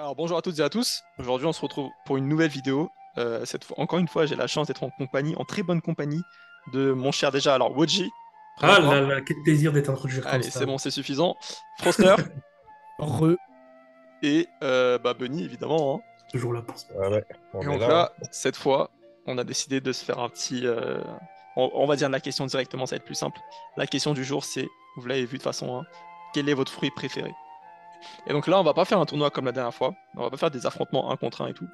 Alors bonjour à toutes et à tous. Aujourd'hui, on se retrouve pour une nouvelle vidéo. Cette fois, encore une fois, j'ai la chance d'être en très bonne compagnie de mon cher déjà. Alors, Woji, Ah présente-toi. là là, quel plaisir d'être introduit comme Allez, c'est ça. bon, c'est suffisant. Froster Re. et Bunny, évidemment, hein. Toujours là pour ça. Ouais, ouais, Et on est donc là. là, cette fois, on a décidé de se faire un petit. On va dire la question directement, ça va être plus simple. La question du jour, c'est, vous l'avez vu de toute façon, hein, quel est votre fruit préféré? Et donc là, on va pas faire un tournoi comme la dernière fois. On va pas faire des affrontements un contre un et tout.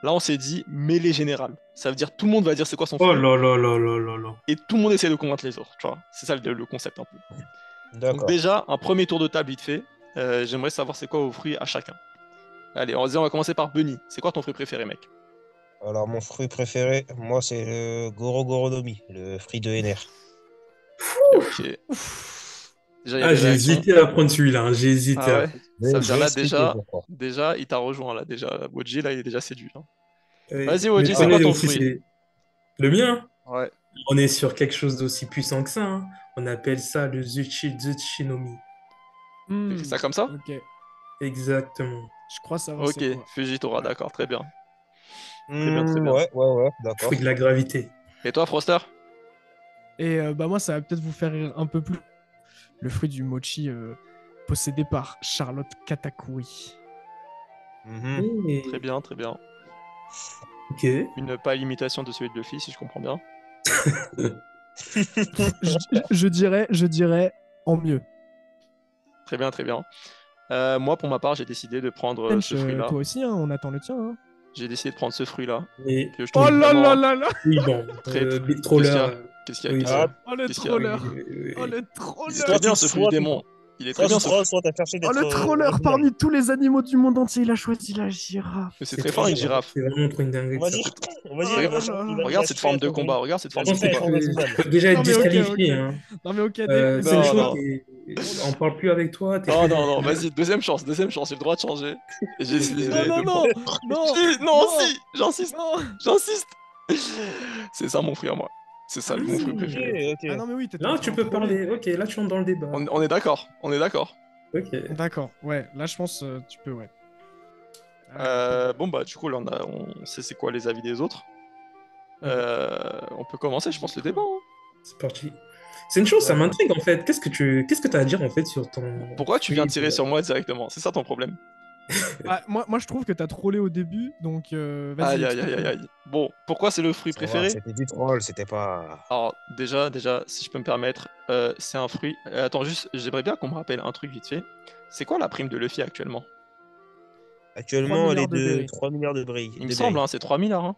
Là, on s'est dit mêlée générale. Ça veut dire tout le monde va dire c'est quoi son Oh fruit là là là là là là. et tout le monde essaie de convaincre les autres. Tu vois, c'est ça le concept un peu. Donc D'accord. déjà, un premier tour de table vite fait. J'aimerais savoir c'est quoi vos fruits à chacun. Allez, on va commencer par Bunny. C'est quoi ton fruit préféré, mec? Alors, mon fruit préféré, moi, c'est le Goro Gorodomi, le fruit de NR. Ok. Déjà, il y a Ah, des j'ai réactions. hésité à prendre celui-là, hein. J'ai hésité Ah à ouais. prendre. Ça veut Je dire vais là expliquer déjà, pourquoi. déjà, il t'a rejoint là déjà. Woji là, il est déjà séduit, hein. Oui. Vas-y, Mais Woji, c'est quoi tenez ton aussi, fruit? c'est le mien. Ouais. On est sur quelque chose d'aussi puissant que ça, hein. On appelle ça le Zuchinomi. T'écris ça comme ça? Ok. Exactement. Je crois savoir Ok, c'est quoi. Fujitora, Ouais. d'accord, très bien. Très bien, très bien. Ouais, Fruit d'accord. de la gravité. Et toi, Froster? Et bah moi, ça va peut-être vous faire rire un peu plus. Le fruit du mochi possédé par Charlotte Katakuri. Mhm. Très bien, très bien. Ok. Une pâle imitation de celui de Luffy, si je comprends bien. Je dirais en mieux. Très bien, très bien. Moi, pour ma part, j'ai décidé de prendre Tench, ce fruit-là. toi aussi, hein, on attend le tien. Hein. J'ai décidé de prendre ce fruit-là, Et que je Oh trouve oui, là là vraiment là là. oui, bon, très... Big Qu'est-ce Troller. qu'il y a? Qu'est-ce qu'il y a? Oui, Qu'est-ce qu'il y bon. a? Oh le Qu'est-ce qu'il y a? troller. Oh Oui. le Il est très troller. bien, ce fruit du démon. Il est très Soit bien, tu ce trolls, fruit. soit t'as cherché Oh d'être le troller. original. Parmi tous les animaux du monde entier, il a choisi la girafe. Mais c'est C'est très trop fort, une dur. girafe. C'est vraiment trop une dinguerie que ça. Vas-y, C'est tr- vas-y, Oh Regarde, là lâche, là là. regarde cette forme de combat. Regarde cette Je forme de pense que lâche-le, combat. informationnel. tu peux déjà être Non mais ok, disqualifié, ok. hein. Non mais ok, Non, Sencho, non. on parle plus avec toi. T'es Non, plus non, non, disqualifié. vas-y, deuxième chance, j'ai le droit de changer. Et j'ai décidé Non, de non, le non, prendre. non, Non, non, si, j'insiste, non. j'insiste. C'est ça mon fruit à moi. C'est Ah ça mais mon fruit Ok, oui. préféré. Ah ok. non mais oui, t'étais en Là, train tu de peux troller. parler. Ok, là, tu entres dans le débat. On est d'accord, on est d'accord. Ok. D'accord, ouais, là je pense tu peux, ouais. Allez, on peut. Bon bah du coup là on sait c'est quoi les avis des autres. Ouais, On peut commencer, je pense, le débat, hein. c'est parti. C'est une chose, ça Ouais. m'intrigue en fait. Qu'est-ce que tu as à dire en fait sur ton Pourquoi tu viens fruit tirer sur moi directement? C'est ça ton problème? Ah, moi je trouve que t'as trollé au début, donc vas-y, Aïe aïe aïe aïe explique-nous. aïe. Bon, pourquoi c'est le fruit Ça va, préféré? c'était du troll, c'était pas. Alors déjà, si je peux me permettre, c'est un fruit. Attends, juste, j'aimerais bien qu'on me rappelle un truc vite fait. C'est quoi la prime de Luffy actuellement? 3 Actuellement, elle est milliards de de berries. 3 milliards de brilles, Il me de semble, berries. hein, c'est 3 milliards, hein.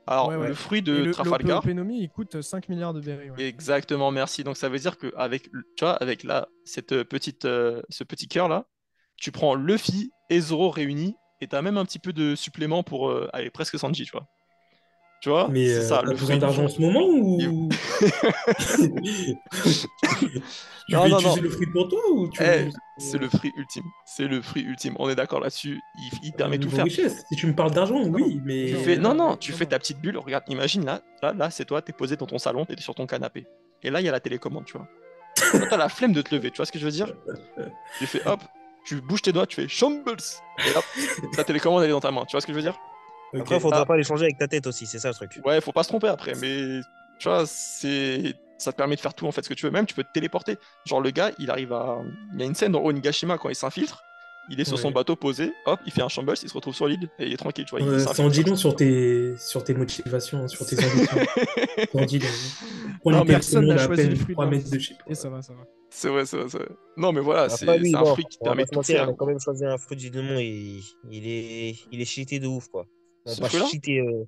Alors, Ouais, le ouais. fruit Et de le Trafalgar, Opénomi, il coûte 5 milliards de berries, ouais. exactement, merci. Donc ça veut dire qu'avec, tu vois, avec là, ce petit cœur là, tu prends Luffy et Zoro réunis, et t'as même un petit peu de supplément pour, allez, presque Sanji, tu vois. Tu vois, Mais c'est ça, t'as le besoin fruit. d'argent en ce moment il- ou tu Non, veux non, non. utiliser le fruit pour toi ou tu veux Eh, juste c'est le fruit ultime. C'est le fruit ultime. On est d'accord là-dessus. Il permet tout niveau faire. richesse? Si tu me parles d'argent, Non, non, oui, Tu non, mais fais, non, non, tu non, fais non. ta petite bulle. Regarde, imagine là, c'est toi, t'es posé dans ton salon, t'es sur ton canapé. Et là, il y a la télécommande, tu vois. Toi, t'as la flemme de te lever, tu vois ce que je veux dire? Tu fais hop, tu bouges tes doigts, tu fais Shambles. Et hop, ta télécommande, elle est dans ta main. Tu vois ce que je veux dire? ok. Après, faudra Ah, pas les changer avec ta tête aussi, c'est ça le truc. ouais, faut pas se tromper après, mais tu vois, ça te permet de faire tout en fait ce que tu veux. Même, tu peux te téléporter. Genre, le gars, il arrive à. Il y a une scène dans Onigashima quand il s'infiltre. Il est sur son Ouais. bateau posé, hop, il fait un Shambles, il se retrouve sur l'île et il est tranquille, tu vois, il Ça en s'infiltre dit comme long ça. sur tes motivations, sur tes ambitions. Ça en dit long. Prends Non, une mais Personne télécommande n'a à choisi le peine fruit de 3 leur mètres de vie. chez Et toi. ça va, ça va. c'est vrai, c'est vrai, c'est vrai. Non, mais voilà, Après, c'est lui, un bon, fruit qui te on va permet pas de se tout mentir, faire, il a quand gros. même choisi un fruit du démon et il est cheaté de ouf, quoi. Bon, Ce pas fruit-là, cheaté, ouais,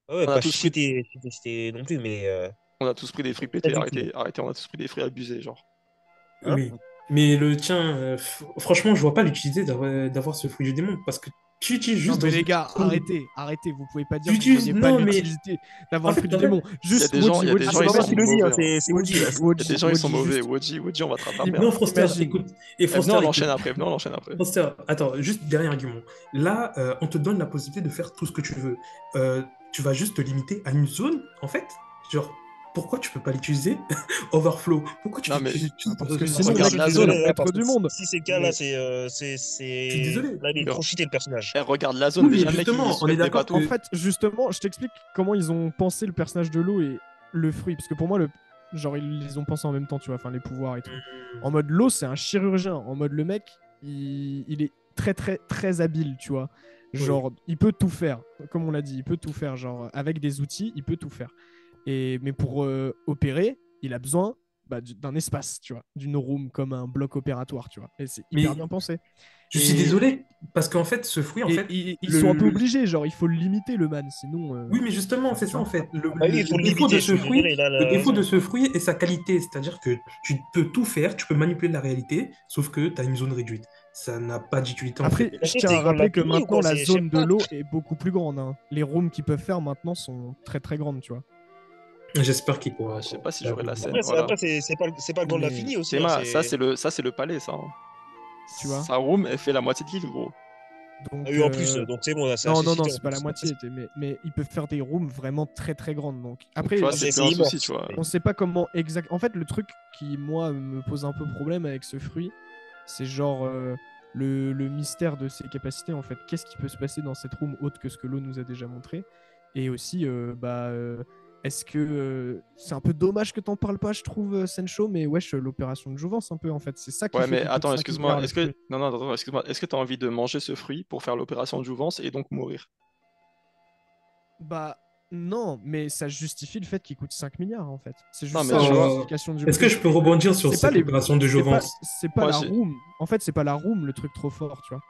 on a pas tous pris, cheaté non plus, mais on a tous pris des fruits très pétés, utile. arrêtez, arrêtez, on a tous pris des fruits abusés, genre. Hein? Oui. Mais le tien, franchement, je vois pas l'utilité d'avoir ce fruit du démon parce que tu utilises Non juste dans mais une les gars, zone. arrêtez, vous pouvez pas Tu dire que vous utilises. voyez pas Non, mais. l'utilité d'avoir En le fruit fait, du en fait, démon. Juste, Il y a des Ah, gens, c'est ils pas moi sont qui le dis, hein, mauvais, hein. c'est Woody, là. Il y a des gens, ils sont mauvais. juste, Woody, on va te rattraper, non, hein. Froster, imagine. écoute. Et Venez, Froster, on écoute. enchaîne après, venez, on enchaîne après. Foster, attends, juste dernier argument. Là, on te donne la possibilité de faire tout ce que tu veux. Tu vas juste te limiter à une zone, en fait. Genre, pourquoi tu peux pas l'utiliser Overflow? Pourquoi tu Non, mais l'utilises juste parce que une sinon, fois? mec, regarde la c'est zone. le Désolé, hein, parce maître que du monde. si c'est le cas, là, Mais je suis désolé. Là, il est Mais trop cheaté, le personnage. regarde la zone. Oui, mais Déjà, le mec, il justement, on est soulève des d'accord bateaux. En que fait, justement, je t'explique comment ils ont pensé le personnage de l'eau et le fruit. Parce que pour moi, genre, ils les ont pensés en même temps, tu vois, enfin, les pouvoirs et tout. En mode l'eau, c'est un chirurgien. En mode le mec, il est très, très, très habile, tu vois. Oui. Genre, il peut tout faire. Comme on l'a dit, il peut tout faire. Genre, avec des outils, il peut tout faire. Mais pour opérer, il a besoin d'un espace, tu vois. D'une room comme un bloc opératoire, tu vois. Et c'est hyper Mais bien pensé. je suis Et, désolé, parce qu'en fait, ce fruit, en et, fait, ils sont un peu obligés, genre, il faut le limiter, le man. Sinon. oui, mais justement, c'est Tu ça en vois. fait. Le, Ah oui, il le faut le défaut de limiter, je ce suis fruit, désolé, là, le la défaut de raison. ce fruit est sa qualité, c'est-à-dire que tu peux tout faire, tu peux manipuler la réalité, sauf que tu as une zone réduite. Ça n'a pas d'utilité en fait. Après, Et je t'inquiète, tiens c'est à qu'on l'a rappeler que puni ou maintenant, quoi? la Je sais zone de pas. l'eau est beaucoup plus grande, hein. Les rooms qu'ils peuvent faire maintenant sont très très grandes, tu vois. J'espère qu'il pourra Ah, je sais encore pas si faire j'aurai plus la grand. scène. Voilà. Après, c'est pas le temps de la Mais fini aussi, hein, Théma, c'est... ça, c'est le palais, ça, hein. tu vois. Sa room, elle fait la moitié de l'île, gros. Ah Donc, oui, en plus, donc c'est bon, ça a non, suscité en c'est pas la plus. moitié, mais ils peuvent faire des rooms vraiment très très grandes. Donc, Donc, tu après, vois, Ah, c'est plus c'est un immense. souci, tu vois. on sait pas comment exact. En fait, le truc qui, moi, me pose un peu problème avec ce fruit, c'est genre le mystère de ses capacités, en fait. Qu'est-ce qui peut se passer dans cette room autre que ce que l'eau nous a déjà montré? Et aussi, est-ce que c'est un peu dommage que t'en parles pas, je trouve, Sencho, mais wesh, l'opération de Jouvence, un peu, en fait. C'est ça qui Ouais, fait mais qu'il coûte attends, 5 milliards, excuse-moi. le fruit. Non, non, attends, excuse-moi. Est-ce que t'as envie de manger ce fruit pour faire l'opération de jouvence et donc mourir? Bah non, mais ça justifie le fait qu'il coûte 5 milliards en fait. C'est Non, juste mais ça la tu vois, justification du Est-ce que prix. je peux rebondir sur C'est pas cette les opération de Jouvence? c'est pas moi, la room. En fait, c'est pas la room le truc trop fort, tu vois.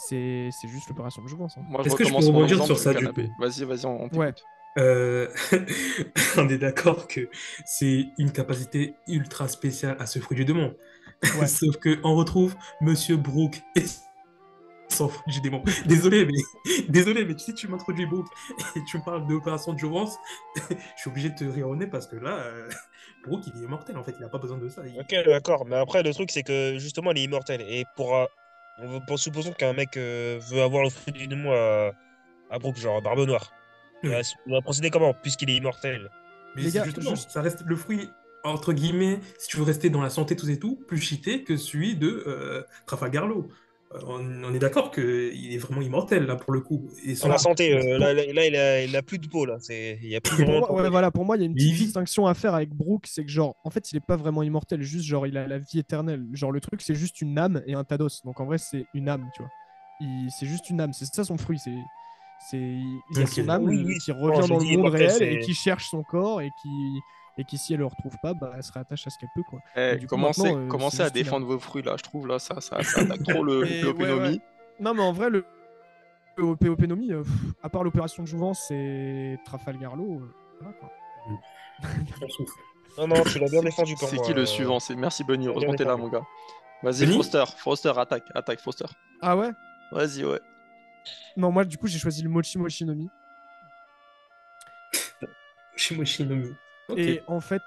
C'est juste l'opération de jouvence, hein. moi, je Est-ce que je peux recommence mon rebondir exemple sur du ça du canapé. coup? Vas-y, on Ouais. t'écoute. Euh, on est d'accord que c'est une capacité ultra spéciale à ce fruit du démon. Ouais. Sauf que on retrouve Monsieur Brooke et son fruit du démon. Désolé, mais tu m'introduis Brooke et tu me parles d'opération de Jouvence, je suis obligé de te rire au nez parce que là, Brooke, il est immortel en fait, il n'a pas besoin de ça. Ok, d'accord, mais après, le truc, c'est que justement, il est immortel. Et supposons qu'un mec veut avoir le fruit du démon à Brooke, genre Barbe Noire. Oui. Il va procéder comment, puisqu'il est immortel? Mais Les c'est gars, justement, juste ça reste le fruit, entre guillemets, si tu veux rester dans la santé, tout et tout, plus cheaté que celui de Trafalgar Law. On est d'accord qu'il est vraiment immortel, là, pour le coup. Et Dans son la alors santé, pour, il a plus de peau, là. Il n'y a plus pour vraiment de moi, peau. ouais, voilà, pour moi, il y a une Mais petite il vit. distinction à faire avec Brooke, c'est que genre, en fait, il est pas vraiment immortel, juste genre, il a la vie éternelle. Genre, le truc, c'est juste une âme et un Tados. Donc en vrai, c'est une âme, tu vois. C'est juste une âme, c'est ça son fruit. Il y a Ok. son Ah âme oui, oui, qui non, revient je dans le dis monde immortel, réel et c'est... qui cherche son corps et qui si elle le retrouve pas, bah, elle se réattache à ce qu'elle peut, quoi. Et Eh, du coup, maintenant, c'est commencez à juste une âme. défendre vos fruits, là. Je trouve, là, ça attaque trop le Mais ouais, ouais. POP Non, mais en vrai, le POP Nomi, à part l'opération de Jouvence et Trafalgar Law, voilà, quoi. On souffle. Non, tu l'as bien défendu pour C'est moi. qui le suivant? C'est Merci Bunny, Tu l'as bien heureusement t'es là, défendu. mon gars. Vas-y, Benny? Foster, attaque, Foster. Ah ouais? Vas-y, ouais. Non, moi, du coup, j'ai choisi le Mochi Mochi Nomi. Shimoshi no Mi. Ok. Et en fait,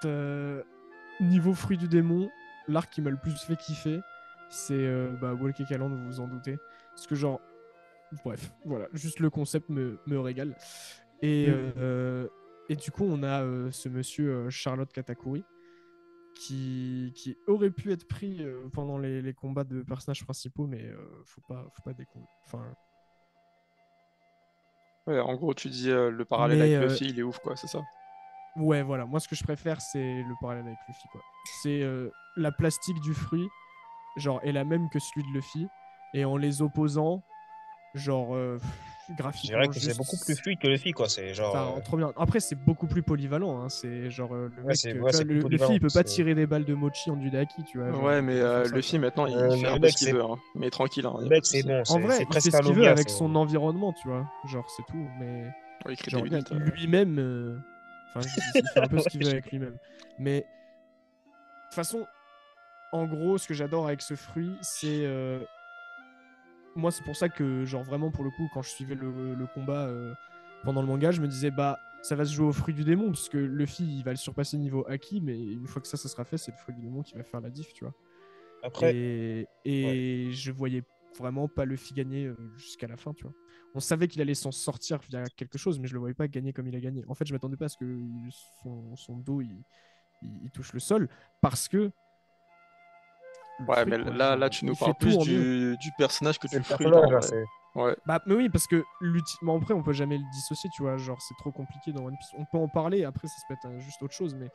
niveau fruit du démon, l'arc qui m'a le plus fait kiffer, c'est Walker Calland, vous vous en doutez. Parce que genre, bref, voilà, juste le concept me régale. Et, Mm. et du coup, on a ce monsieur Charlotte Katakuri qui aurait pu être pris pendant les combats de personnages principaux, mais faut pas déconner. Enfin, Ouais, en gros, tu dis le parallèle mais avec Luffy, il est ouf, quoi, c'est ça. ouais, voilà, moi ce que je préfère, c'est le parallèle avec Luffy, quoi. C'est la plastique du fruit, genre, est la même que celui de Luffy, et en les opposant, genre, Je dirais graphiquement que c'est juste, beaucoup plus fluide que le Luffy, quoi. C'est genre... ça rend trop bien. Après, c'est beaucoup plus polyvalent, hein. C'est genre, le Ouais, mec, tu ouais, vois, c'est plus Luffy, polyvalent. il peut pas tirer des balles de mochi en Dudaki, tu vois, genre, Ouais, il mais peut pas faire ça, Luffy, quoi. maintenant, il fait Le un peu mec, ce qu'il veut, hein. Mais tranquille, hein, le y a pas mec, de c'est souci. bon. En vrai, C'est il fait presque ce un qu'il veut Logia. avec son environnement, tu vois, genre, c'est tout, mais Ouais, il crée des genre, lunettes. lui-même, enfin, il fait un peu ce qu'il veut avec lui-même. Mais, de toute façon, en gros, ce que j'adore avec ce fruit, c'est. Moi, c'est pour ça que, genre, vraiment, pour le coup, quand je suivais le combat pendant le manga, je me disais, bah, ça va se jouer au fruit du démon, parce que Luffy, il va le surpasser niveau Haki, mais une fois que ça sera fait, c'est le fruit du démon qui va faire la diff, tu vois. Après, ouais. Et je voyais. vraiment pas Luffy gagner jusqu'à la fin, tu vois. On savait qu'il allait s'en sortir via quelque chose, mais je le voyais pas gagner comme il a gagné. En fait, je m'attendais pas à ce que son dos il touche le sol, parce que le Ouais, fruit, mais quoi, là, genre, tu nous il fait parles tout plus en mieux. du personnage que C'est du le fruit, là, en personnage, là, vrai. c'est. Ouais. Bah, mais oui, parce que bon, après, on peut jamais le dissocier, tu vois. Genre, c'est trop compliqué dans One Piece. On peut en parler, après, ça peut être juste autre chose, mais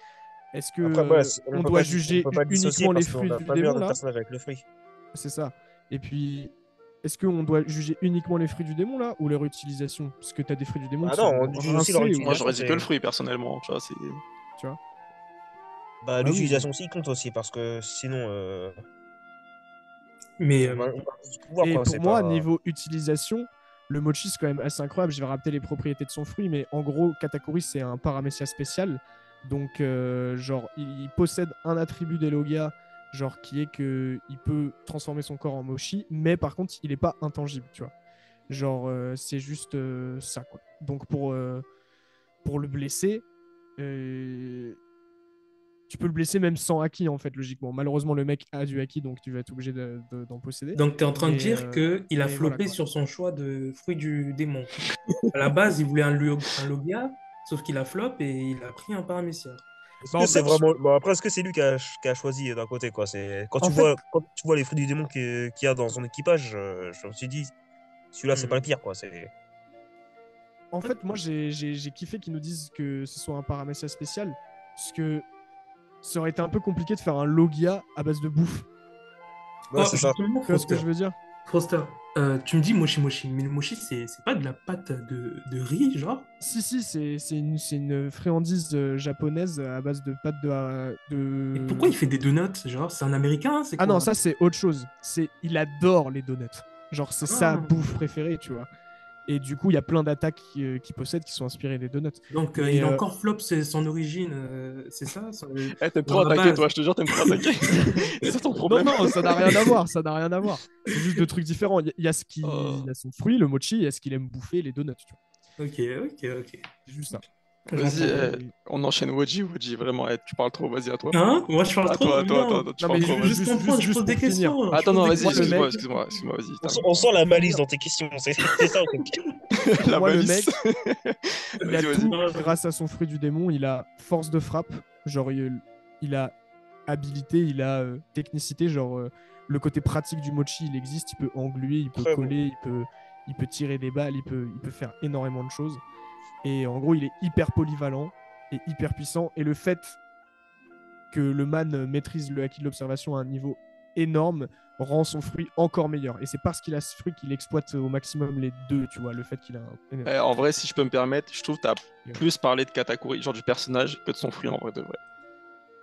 est-ce que Après, ouais, on peut doit pas, on juger peut pas dissocier uniquement les parce qu'on fruits n'a du pas le meilleur démon, des là? personnages avec le fruit. C'est ça. Et puis, est-ce qu'on doit juger uniquement les fruits du démon, là, ou leur utilisation? Parce que t'as des fruits du démon Ah qui non, sont on juge aussi leur rincés, Moi, ou... j'aurais utilisation, dit que le c'est. fruit, personnellement, tu vois, c'est... Tu vois? Bah, Bah oui. l'utilisation aussi compte aussi, parce que sinon, Mais on va juste pouvoir, Et quoi, pour c'est moi, pas. niveau utilisation, le mochi, c'est quand même assez incroyable. Je vais rappeler les propriétés de son fruit, mais en gros, Katakuri, c'est un paramécia spécial. Donc, genre, il possède un attribut d'Elogia, genre, qui est que il peut transformer son corps en mochi, mais par contre, il n'est pas intangible, tu vois. Genre, c'est juste ça, quoi. Donc, pour le blesser, euh, tu peux le blesser même sans haki, en fait, logiquement. Malheureusement, le mec a du haki, donc tu vas être obligé d'en posséder. donc, tu es en train de Mais, dire qu'il a voilà, floppé quoi. sur son choix de fruit du démon. À la base, il voulait un Logia, sauf qu'il a flop et il a pris un Paramécia. Est-ce Bah, que en c'est fait, vraiment. Bon, après, est-ce que c'est lui qui a choisi d'un côté, quoi? C'est. en fait, Quand tu vois les fruits du démon qu'il y a dans son équipage, je me suis dit, celui-là, c'est pas le Hmm. pire, quoi. C'est. moi, j'ai kiffé qu'ils nous disent que ce soit un paramécia spécial, parce que ça aurait été un peu compliqué de faire un Logia à base de bouffe. Ouais, Oh, c'est ça. justement, Tu vois ce que je veux dire? Froster, tu me dis mochi mochi, mais le mochi, c'est pas de la pâte de riz, genre? Si, si, c'est une friandise japonaise à base de pâte Et pourquoi de... il fait des donuts? Genre, c'est un américain, c'est Ah non, quoi? ça, c'est autre chose. Il adore les donuts. Genre, c'est sa Ah. bouffe préférée, tu vois. Et du coup, il y a plein d'attaques qu'il possède qui sont inspirées des donuts. Donc, Mais il a encore flop son origine, c'est ça? Eh, t'aimes trop Genre, la attaquer, base. toi, je te jure, t'aimes trop attaquer. C'est ça ton non, problème. non, ça n'a rien à voir, ça n'a rien à voir. C'est juste deux trucs différents. Il y a Oh. il y a son fruit, le mochi, et est-ce qu'il aime bouffer les donuts, tu vois. Ok, ok, ok. C'est juste ça. Vas-y, J'entends. on enchaîne Woji, vraiment, tu parles trop, vas-y, à toi. Hein? Moi, je parle À trop? toi, Non. tu Non, parles mais Mais je trop, veux vas-y. juste comprendre, je juste pose des pour finir. questions. Je Attends, pose non, des vas-y, Moi, le questions. mec, excuse-moi, vas-y. On sent la malice dans tes questions, c'est ça, en fait. La moi, le malice. mec, il a Vas-y. tout grâce à son fruit du démon. Il a force de frappe, genre il a habilité, il a technicité, genre le côté pratique du mochi, il existe. Il peut engluer, il peut Après, bon. coller, il peut tirer des balles, il peut faire énormément de choses. Et en gros, il est hyper polyvalent et hyper puissant. Et le fait que le man maîtrise le haki de l'observation à un niveau énorme rend son fruit encore meilleur. Et c'est parce qu'il a ce fruit qu'il exploite au maximum les deux, tu vois, le fait qu'il a un... En vrai, si je peux me permettre, je trouve que t'as plus parlé de Katakuri, genre du personnage, que de son fruit, en vrai de vrai.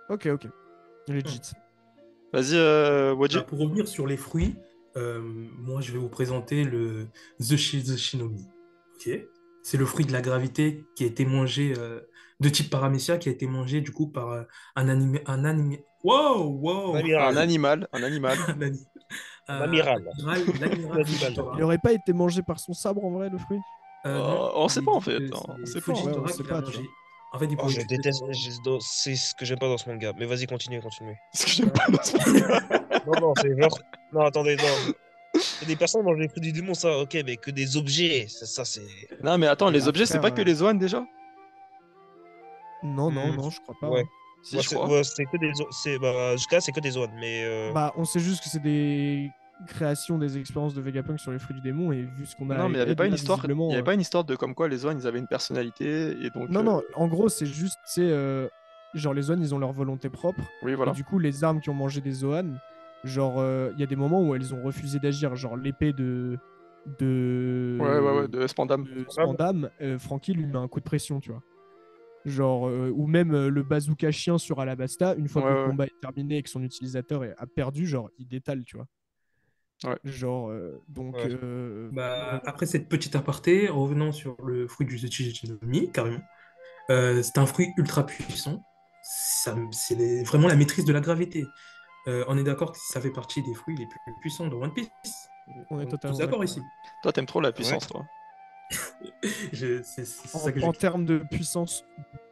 Ok, ok. Legit. Vas-y, Woji. Pour revenir sur les fruits, moi, je vais vous présenter le The Shinobi. Ok? C'est le fruit de la gravité qui a été mangé, de type paramécia, qui a été mangé du coup par un animé. Wow, Un wow! Un amiral. animal. Un ani- Un euh, amiral. Un l'amiral animal. Il Fujitora. aurait pas été mangé par son sabre en vrai, le fruit? Non, On il sait est pas, en dit fait. que On c'est sait pas, hein. Ouais, on Fujitora sait qui l'a pas, tu mangé. vois. En fait, il Oh, pouvait je utiliser déteste. son... C'est ce que j'aime pas dans ce manga. Mais vas-y, continue. Ce que j'aime pas dans ce manga. Non, non, c'est genre. Non, attendez, non. Que des personnes mangent les fruits du démon, ça, ok, mais que des objets, ça c'est. Non, mais attends, les Bah, objets, c'est frère, pas que les Zoan déjà? Non, non, Hmm. non, je crois pas. Ouais. Hein. Si, je crois. Ouais, c'est que des. Bah, jusqu'à là, c'est que des zones, mais. Bah, on sait juste que c'est des créations des expériences de Vegapunk sur les fruits du démon, et vu ce qu'on a Non, mais il y avait Ed pas une là, histoire. Il y visiblement... avait pas une histoire de comme quoi les Zoan, ils avaient une personnalité et donc. Non, non, en gros, c'est juste, tu sais, genre les Zoan, ils ont leur volonté propre, Oui, et voilà. du coup, les armes qui ont mangé des Zoan, genre, il y a des moments où elles ont refusé d'agir, genre l'épée Ouais, de, de Spandam. de Spandam, Franky lui met un coup de pression, tu vois. Genre, ou même le bazooka chien sur Alabasta, une fois que le Ouais. combat est terminé et que son utilisateur a perdu, genre, il détale, tu vois. Ouais. Genre, donc, Ouais. Bah, donc, après cette petite aparté, revenant sur le fruit du Shinobi, carrément. C'est un fruit ultra puissant. Vraiment la maîtrise de la gravité. On est d'accord que ça fait partie des fruits les plus puissants de One Piece. on est On est tous totalement d'accord d'accord. ici. Toi, t'aimes trop la Ouais. puissance, toi. C'est ça que En j'ai termes de puissance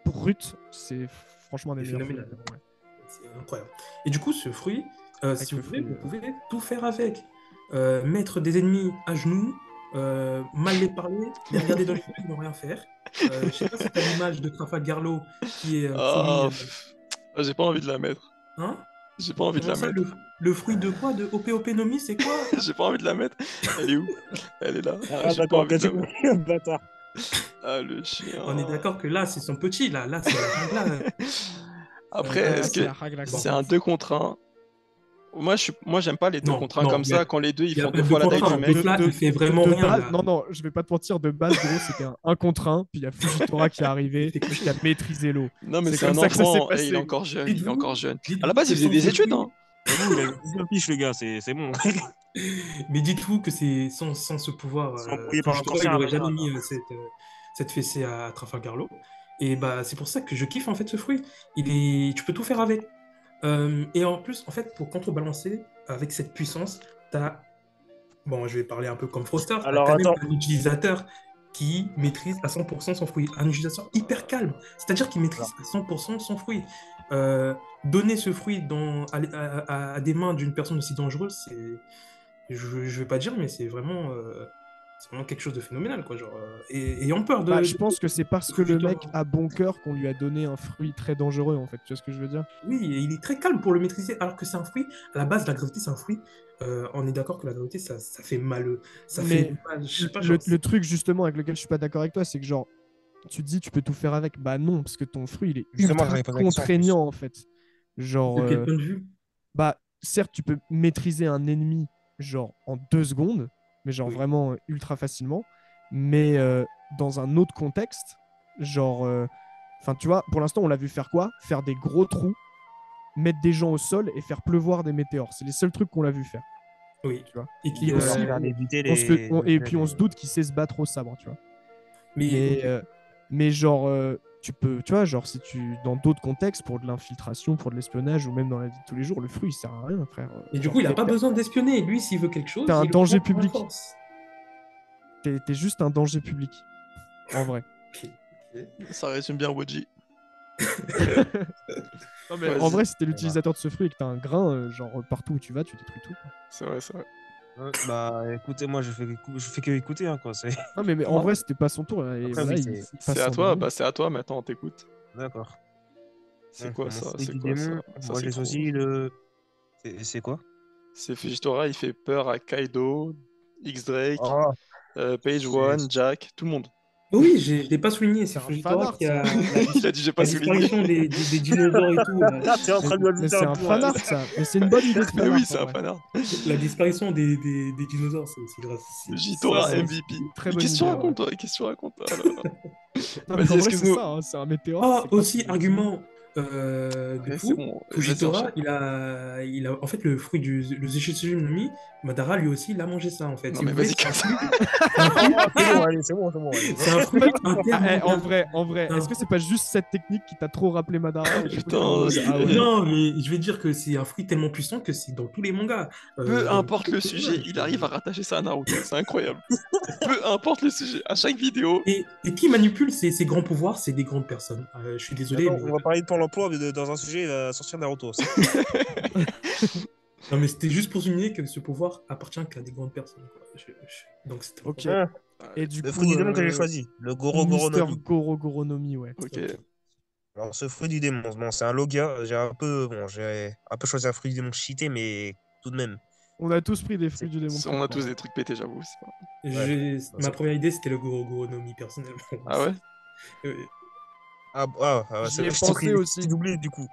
brute, c'est franchement un des C'est meilleurs fruits. phénoménal. Ouais. C'est incroyable. Et du coup, ce fruit, Avec si le vous voulez, fruit, vous pouvez tout faire avec. mettre des ennemis à genoux, mal les parler, les regarder dans les yeux, ils vont rien faire. Je sais pas si tu as l'image de Trafalgar Law qui est Ah, promis. j'ai pas envie de la mettre. Hein? J'ai pas envie de Comment la ça, mettre. le fruit de quoi? De Opénomi, c'est quoi? J'ai pas envie de la mettre. Elle est où? Elle est là. Ah, Ah, j'ai pas d'accord, envie de la mettre. bâtard. Ah, le chien. On est d'accord que là, c'est son petit, là. Là, c'est la jungle, Après, Ah, est-ce c'est que la règle c'est complète. un 2 contre 1? Moi, j'aime pas les 2 Non, contre 1 non, comme ça, quand les deux, ils y a font pas 2 de fois la taille contre du un. mec. Là, il fait vraiment rien, base, là. non, non, je vais pas te mentir, de base, gros, c'était un 1 contre 1, puis il y a Fujitora qui est arrivé, C'est qui a maîtrisé l'eau. Non, mais C'est c'est comme un ça que ça s'est enfant, et il est passé. encore jeune, il est Dites-vous- encore jeune. À la dites-vous base, il que faisait sans des ce études, fruit- hein. J'avoue, il a 19 piges, le gars, c'est bon. Mais dites-vous que c'est sans ce pouvoir, Sans embrouiller par un Fujitora, il cancer, n'aurait là, jamais là. mis cette fessée à Trafalgar Law. Et bah, c'est pour ça que je kiffe en fait ce fruit. Tu peux tout faire avec. Et en plus, en fait, pour contrebalancer avec cette puissance, t'as, bon, je vais parler un peu comme Froster, t'as Alors, quand même attends. un utilisateur qui maîtrise à 100% son fruit. Un utilisateur hyper calme, c'est-à-dire qu'il maîtrise à 100% son fruit. Donner ce fruit à des mains d'une personne aussi dangereuse, je vais pas dire, mais c'est vraiment quelque chose de phénoménal, quoi. Genre, et ayant peur Bah, je pense que c'est parce que le Fujitora. mec a bon cœur qu'on lui a donné un fruit très dangereux, en fait. Tu vois ce que je veux dire? Oui, et il est très calme pour le maîtriser, alors que c'est un fruit. À la base, la gravité, c'est un fruit. On est d'accord que la gravité, ça fait mal. Ça fait Mais mal. Je sais pas, le, genre. le truc, justement, avec lequel je suis pas d'accord avec toi, c'est que, genre, tu te dis, tu peux tout faire avec. Bah non, parce que ton fruit, il est Justement, ultra j'avais posé la question en plus. contraignant, en fait. Genre, De quel point de vue? bah, certes, tu peux maîtriser un ennemi, genre, en 2 secondes, mais genre, Oui. vraiment ultra facilement. Mais dans un autre contexte, genre, enfin, tu vois, pour l'instant, on l'a vu faire quoi? Faire des gros trous, mettre des gens au sol et faire pleuvoir des météores. C'est les seuls trucs qu'on l'a vu faire, Oui. tu vois. Et qui Et aussi. aussi, faire débuter et puis on se doute qu'il sait se battre au sabre, tu vois. Mais, ok. Mais genre, tu peux, tu vois, genre, si tu, dans d'autres contextes, pour de l'infiltration, pour de l'espionnage, ou même dans la vie de tous les jours, le fruit, il sert à rien, frère. Et du Genre, coup, il n'a pas besoin d'espionner. Lui, s'il veut quelque chose, T'es un il le danger prend par la public. force. T'es juste un danger public, en vrai. Ok, ok. Ça résume bien Woji. Non, mais Vas-y. en vrai, si t'es l'utilisateur de ce fruit et que t'as un grain, genre, partout où tu vas, tu détruis tout, quoi. C'est vrai, c'est vrai. Bah, écoutez, moi, je fais que écouter, hein, quoi. Non, mais en Non. vrai, c'était pas son tour. Et Après, voilà, oui, il c'est- passe C'est à son toi, domaine. bah c'est à toi maintenant, on t'écoute. D'accord. C'est Donc, quoi mon ça? fruit C'est du quoi ça? démon, Ça, moi, c'est j'ai trop. choisi le. C'est quoi? C'est Fujitora, il fait peur à Kaido, X-Drake, Oh, Page One, Jack, tout le monde. Oui, je ne l'ai pas souligné. C'est C'est un Fujitora fanart, qui a ça. Il a dit j'ai pas la souligné. disparition des dinosaures et tout. Ah, t'es en train de lui Mais ajouter c'est un un point. fanart, ça. Mais c'est une bonne idée de Mais fanart, oui, en c'est un vrai. fanart. La disparition des dinosaures, c'est grave. Fujitora c'est MVP. une très Mais bonne qu'est-ce que tu idée, racontes, toi? Qu'est-ce que tu racontes? Ah là là. Non, mais Vas-y, en vrai, c'est excuse-nous. ça, hein, c'est un météore. Ah, c'est grave, aussi, c'est- argument de Ouais, c'est fou. bon. Vas-y, Fujitora, enchaîne. il a, en fait, le fruit le Zeshitsu no Mi, Madara, lui aussi, il a mangé ça, en fait. Non, Si mais vous voulez, vas-y, c'est un casse. fruit. C'est un fruit. C'est bon, allez, c'est bon, allez. C'est un En fruit fait, en intermondial. vrai, C'est un est-ce que c'est pas juste cette technique qui t'a trop rappelé Madara et du coup, t'es en Putain, mode, ah ouais. Non, mais je vais dire que c'est un fruit tellement puissant que c'est dans tous les mangas. peu Dans importe tous le les sujet, personnages. il arrive à rattacher ça à Naruto. C'est incroyable. Peu importe le sujet, à chaque vidéo. Et qui manipule ces grands pouvoirs, c'est des grandes personnes. Je suis désolé, Attends, mais on va parler de Pôle emploi, mais dans un sujet, il va sortir Naruto. non, mais c'était juste pour souligner que ce pouvoir appartient qu'à des grandes personnes, quoi. Donc c'était Ok. Hein, Et du le coup, fruit du démon que j'ai choisi, le Goro Mister Goronomi. Goronomi, ouais. Ok. ok. Alors, ce fruit du démon, bon, c'est un Logia. J'ai un peu choisi un fruit du démon cheaté, mais tout de même. On a tous pris des fruits du démon. On a plus tous forts. des trucs pétés, j'avoue. C'est pas- Ma première idée, c'était le Goro no Mi, personnellement. Ah ouais? Euh, J'y ai je t'ai pensé pris- aussi. je t'ai doublé du coup.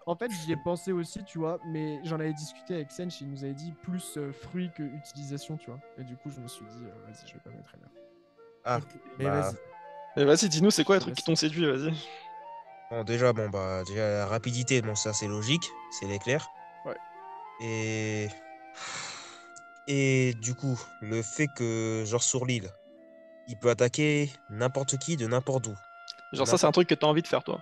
En fait, j'y ai pensé aussi, tu vois, mais j'en avais discuté avec Sench, il nous avait dit plus fruit que utilisation, tu vois. Et du coup, je me suis dit, vas-y, je vais pas mettre là. Ah, Mais bah, vas-y. Et vas-y, dis-nous, c'est quoi les Je te trucs qui laisse. t'ont séduit, vas-y. bon, déjà, la rapidité, bon, ça c'est logique, c'est l'éclair. Ouais. Et du coup, le fait que, genre sur l'île, il peut attaquer n'importe qui de n'importe où. Genre ça, c'est un truc que t'as envie de faire, toi.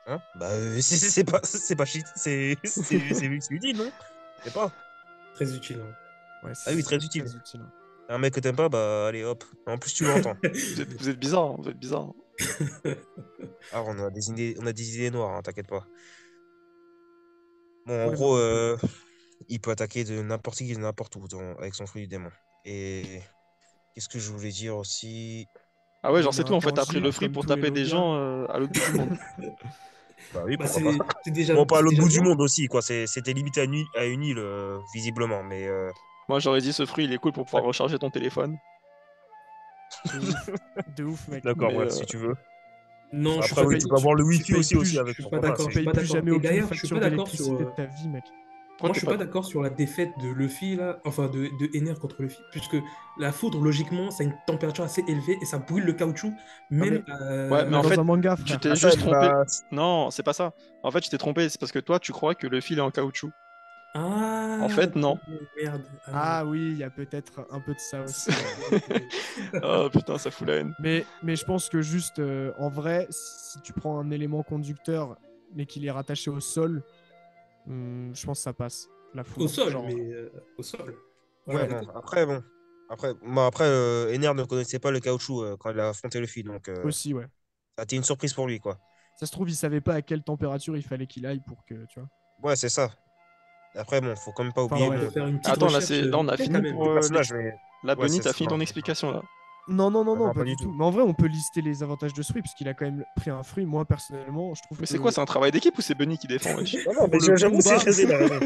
Hein? Bah, c'est pas shit, c'est utile, non? C'est pas. Très utile. Hein. Ouais, Ah oui, très utile. hein. Un mec que t'aimes pas, bah allez hop. En plus, tu l'entends. Vous êtes bizarre, hein, vous êtes bizarre. Ah, on a des idées noires, hein, t'inquiète pas. Bon, en Ouais, gros, non, il peut attaquer de n'importe qui, de n'importe où avec son fruit du démon. Et qu'est-ce que je voulais dire aussi? Ah ouais, genre Il est c'est tout, en fait, t'as pris le intangible fruit comme pour tous les taper des Logia. gens à l'autre bout du monde. Bah oui, Bah, pourquoi pas. c'est déjà, Bon, pas à c'est l'autre déjà bout du bien. monde aussi, quoi. C'était limité à une île, visiblement. Mais Moi, j'aurais dit ce fruit, il est cool pour pouvoir après, recharger ton téléphone. De ouf. De ouf, mec. d'accord, Mais ouais, si tu veux. Non, je suis Après, pas Tu oui, payes, tu d'accord. peux avoir le tu Wi-Fi payes aussi plus, Je avec, suis pas pourquoi pas. d'accord. tu Je suis payes pas plus d'accord. jamais Et aucune d'ailleurs, je suis pas facture d'accord sur. d'électricité de ta vie, mec. pourquoi Moi, je t'es suis pas. pas d'accord sur la défaite de Luffy, là, enfin de Ener contre Luffy, puisque la foudre, logiquement, ça a une température assez élevée et ça brûle le caoutchouc, Non, même. mais Ouais, On mais est en dans fait, un manga, tu frère. t'es ah, ça, juste trompé. bah, Non, c'est pas ça. En fait, tu t'es trompé, c'est parce que toi, tu crois que le fil est en caoutchouc. En Ah, fait, ok, non. merde. Ah non. Ah oui, il y a peut-être un peu de ça aussi. Oh putain, ça fout la haine. Mais je pense que juste, en vrai, si tu prends un élément conducteur, mais qu'il est rattaché au sol, je pense que ça passe, la Au foudre. sol, Genre, mais au sol. Je suis ouais, pas ouais, non. d'accord. Après, bon. Après, Ener ne connaissait pas le caoutchouc quand il a affronté Luffy, donc aussi, ouais. ça a été une surprise pour lui, quoi. Ça se trouve, il savait pas à quelle température il fallait qu'il aille pour que, tu vois. Ouais, c'est ça. Après, bon, faut quand même pas Enfin, oublier, Il bref. faut bon, faire une petite Attends, recherche là, on vite a fait quand fini même. pour le personnage, mais. la Ouais, Bonnie, c'est t'as ça. fini ton Non, explication là. Non, non, non, non, non, non, pas pas du du tout. tout. Mais en vrai, on peut lister les avantages de ce fruit, parce qu'il a quand même pris un fruit. Moi, personnellement, je trouve Mais c'est quoi, que c'est un travail d'équipe ou c'est Bunny qui défend, wesh? Non, non, mais pour le j'avoue, c'est combat, raison, il a raison.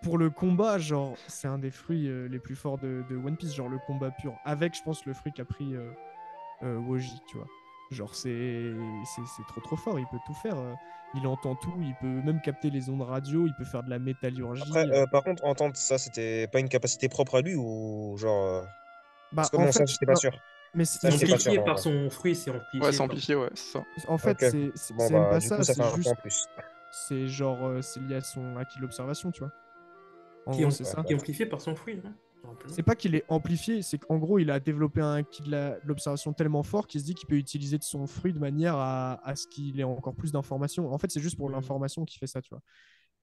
pour le combat, genre, c'est un des fruits les plus forts de One Piece, genre le combat pur. Avec, je pense, le fruit qu'a pris Woji, tu vois. Genre, c'est trop trop fort, il peut tout faire. Il entend tout, il peut même capter les ondes radio, il peut faire de la Après, métallurgie. par contre, entendre ça, c'était pas une capacité propre à lui ou genre. Parce Bah, que en bon, ça, fait, j'étais pas non, sûr. mais Ça, C'est c'est j'étais pas pas. sûr amplifié en par vrai. son fruit, c'est Ouais, amplifié c'est par. amplifié, ouais, c'est ça. En fait, Ok. Bon, c'est même bah, pas du coup, ça, ça fait c'est un point en juste. plus. C'est genre. C'est lié à son acquis de l'observation, tu vois. En Qui est, gros, am- c'est Ouais, ça. qui est ouais. amplifié par son fruit, hein, rappelons. C'est pas qu'il est amplifié, c'est qu'en gros, il a développé un acquis de l'observation tellement fort qu'il se dit qu'il peut utiliser de son fruit de manière à ce qu'il ait encore plus d'informations. En fait, c'est juste pour Hmm. l'information qu'il fait ça, tu vois.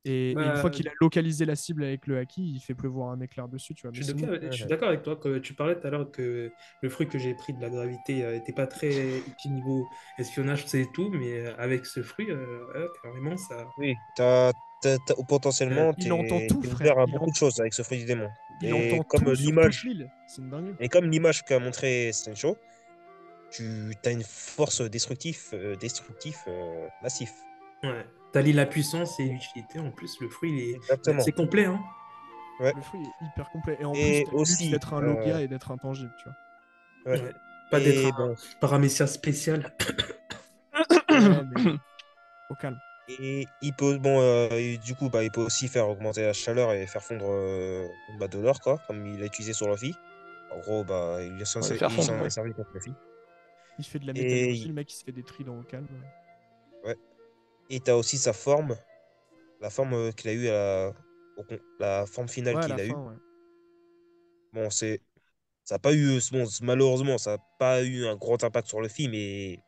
Et une fois Bah, qu'il a localisé la cible avec le acquis, il fait pleuvoir un éclair dessus, tu vois. Mais sinon, je suis Mhm. d'accord avec toi que tu parlais tout à l'heure que le fruit que j'ai pris de la gravité était pas très utile niveau espionnage, c'est tout, mais avec ce fruit, carrément, ça. Oui, potentiellement, il entend tout, t'es frère. ouvert à beaucoup de choses avec ce fruit du démon. Il entend Comme tout sur toute l'image, l'île. C'est une dinguerie. et comme l'image qu'a montré Sencho, tu as une force destructif massif. Ouais. T'allies la puissance et l'utilité. En plus, le fruit, il est Exactement. assez complet, hein. Ouais. Le fruit est hyper complet. Et en plus, Et t'as le luxe aussi, d'être un Logia et d'être intangible, tu vois. ouais. Ouais. Pas d'être Et un bon, paramécia spécial. Ouais, mais au calme. et il peut, bon, et du coup, bah, il peut aussi faire augmenter la chaleur et faire fondre bah, de l'or, quoi, comme il l'a utilisé sur Luffy. En gros, bah, Ouais, le faire il fondre, s'en ouais. est servi contre Luffy. Il fait de la métallurgie, Et, le mec il se fait des tridents au calme. ouais. Et t'as aussi sa forme, la forme qu'il a eue la forme finale Ouais, à la qu'il a eue. fin, ouais. Bon, ça a pas eu, bon, malheureusement, ça n'a pas eu un gros impact sur le film, mais